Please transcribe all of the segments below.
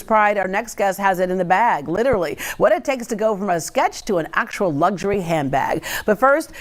Pride, our next guest has it in the bag, literally. What it takes to go from a sketch to an actual luxury handbag. But first,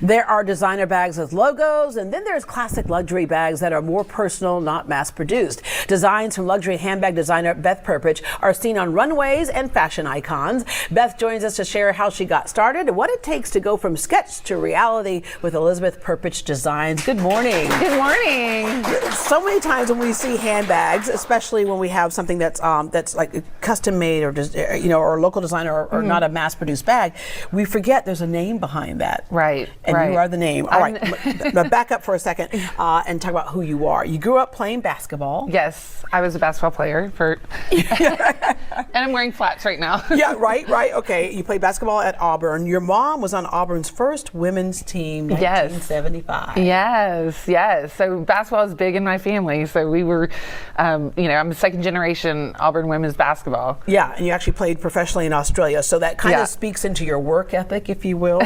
there are designer bags with logos, and then there's classic luxury bags that are more personal, not mass-produced. Designs from luxury handbag designer Beth Perpich are seen on runways and fashion icons. Beth joins us to share how she got started and what it takes to go from sketch to reality with Elizabeth Perpich Designs. Good morning. Good morning. So many times when we see handbags, especially when we have something that's like custom made or just, or a local designer or not a mass-produced bag, we forget there's a name behind that. Right. And right. you are the name. All right, but back up for a second and talk about who you are. You grew up playing basketball. Yes, I was a basketball player and I'm wearing flats right now. Yeah, right. Okay, you played basketball at Auburn. Your mom was on Auburn's first women's team, 1975. Yes. So basketball is big in my family. So we were, I'm a second generation Auburn women's basketball. Yeah, and you actually played professionally in Australia. So that kind of speaks into your work ethic, if you will.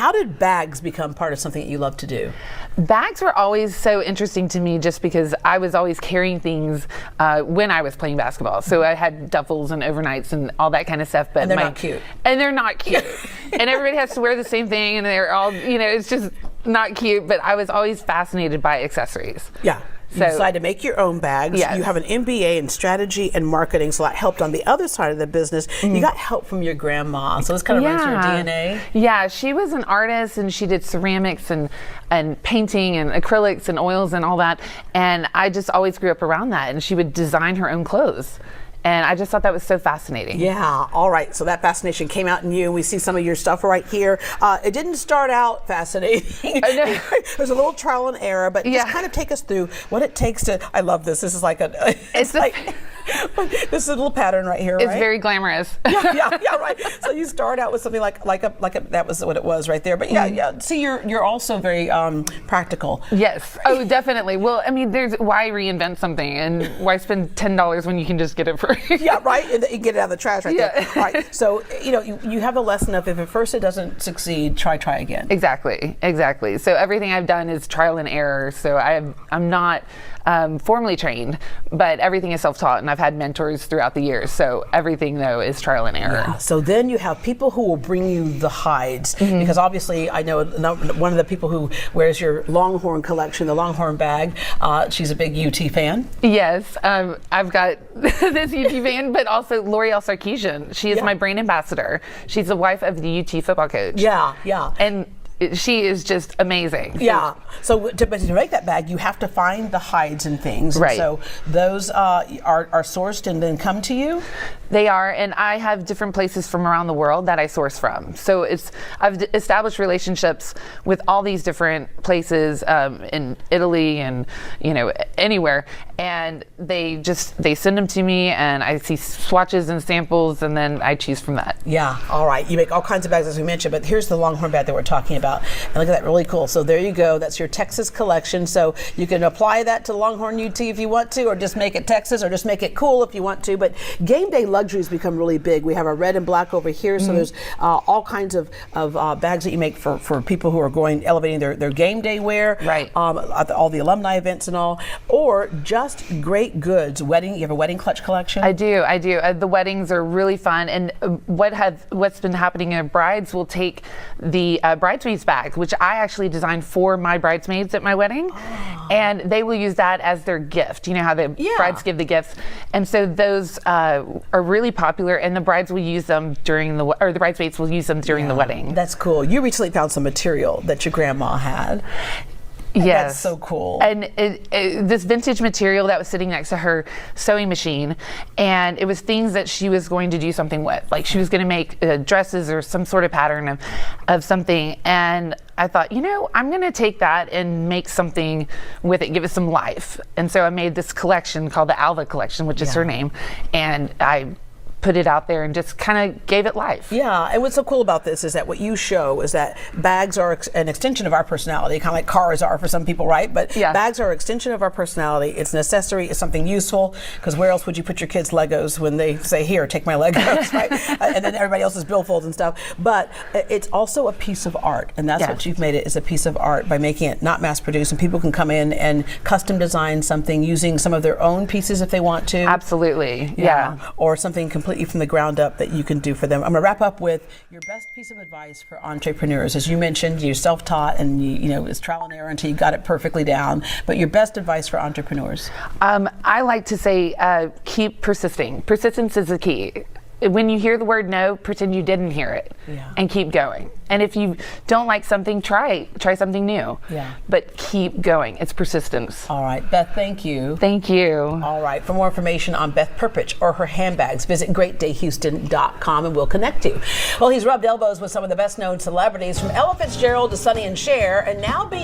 How did bags become part of something that you love to do? Bags were always so interesting to me just because I was always carrying things when I was playing basketball. So I had duffels and overnights and all that kind of stuff. But and they're not cute. And they're not cute. And everybody has to wear the same thing and they're all, it's just not cute. But I was always fascinated by accessories. Yeah. You decided to make your own bags. Yes. You have an MBA in strategy and marketing, so that helped on the other side of the business. You got help from your grandma, so this kind of runs your DNA. Yeah, she was an artist and she did ceramics and painting and acrylics and oils and all that. And I just always grew up around that. And she would design her own clothes. And I just thought that was so fascinating. Yeah, all right. So that fascination came out in you. We see some of your stuff right here. It didn't start out fascinating. There's a little trial and error, but just kind of take us through what it takes to, I love this. This is like this is a little pattern right here, It's right? very glamorous. Yeah, right. So you start out with something like a that was what it was right there. But yeah. See, you're also very practical. Yes. Oh, definitely. Well, I mean, why reinvent something and why spend $10 when you can just get it for Yeah, right. And you get it out of the trash right there. Right. So you have a lesson of if at first it doesn't succeed, try again. Exactly. So everything I've done is trial and error. So I'm not formally trained, but everything is self-taught, and I've had mentors throughout the years. So everything though is trial and error. Yeah. So then you have people who will bring you the hides, because obviously I know one of the people who wears your Longhorn collection, the Longhorn bag. She's a big UT fan. Yes, I've got this UT fan, but also L'Oreal Sarkeesian. She is my brand ambassador. She's the wife of the UT football coach. Yeah. And she is just amazing. Yeah. So to make that bag, you have to find the hides and things. Right. And so those are sourced and then come to you? They are, and I have different places from around the world that I source from. So I've established relationships with all these different places in Italy and anywhere, and they send them to me, and I see swatches and samples, and then I choose from that. Yeah. All right. You make all kinds of bags, as we mentioned, but here's the Longhorn bag that we're talking about. And look at that, really cool. So there you go. That's your Texas collection. So you can apply that to Longhorn UT if you want to, or just make it Texas, or just make it cool if you want to. But game day luxuries become really big. We have our red and black over here. So there's all kinds of bags that you make for people who are elevating their game day wear. Right. At all the alumni events and all, or just great goods. You have a wedding clutch collection? I do. The weddings are really fun. And what's been happening in brides will take the bridesmaids bags, which I actually designed for my bridesmaids at my wedding. And they will use that as their gift. You know how the brides give the gifts. And so those are really popular, and the brides will use them the bridesmaids will use them during the wedding. That's cool. You recently found some material that your grandma had. Yes. That's so cool. And this vintage material that was sitting next to her sewing machine, and it was things that she was going to do something with. Like she was going to make dresses or some sort of pattern of something. And I thought, I'm going to take that and make something with it, give it some life. And so I made this collection called the Alva Collection, which is her name. And I put it out there and just kind of gave it life. Yeah, and what's so cool about this is that what you show is that bags are an extension of our personality, kind of like cars are for some people, right? But Yeah. bags are an extension of our personality. It's an accessory. It's something useful, because where else would you put your kids' Legos when they say, here, take my Legos, right? And then everybody else's billfolds and stuff. But it's also a piece of art, and that's Yes. what you've made it, is a piece of art by making it not mass produced, and people can come in and custom design something using some of their own pieces if they want to. Absolutely. Yeah. Or something completely from the ground up that you can do for them. I'm going to wrap up with your best piece of advice for entrepreneurs. As you mentioned, you're self-taught, and you know it's trial and error until you got it perfectly down. But your best advice for entrepreneurs? I like to say keep persisting. Persistence is the key. When you hear the word no, pretend you didn't hear it, and keep going. And if you don't like something, try something new. Yeah. But keep going. It's persistence. All right, Beth, thank you. Thank you. All right, for more information on Beth Perpich or her handbags, visit greatdayhouston.com and we'll connect you. Well, he's rubbed elbows with some of the best known celebrities, from Ella Fitzgerald to Sonny and Cher, and now beyond.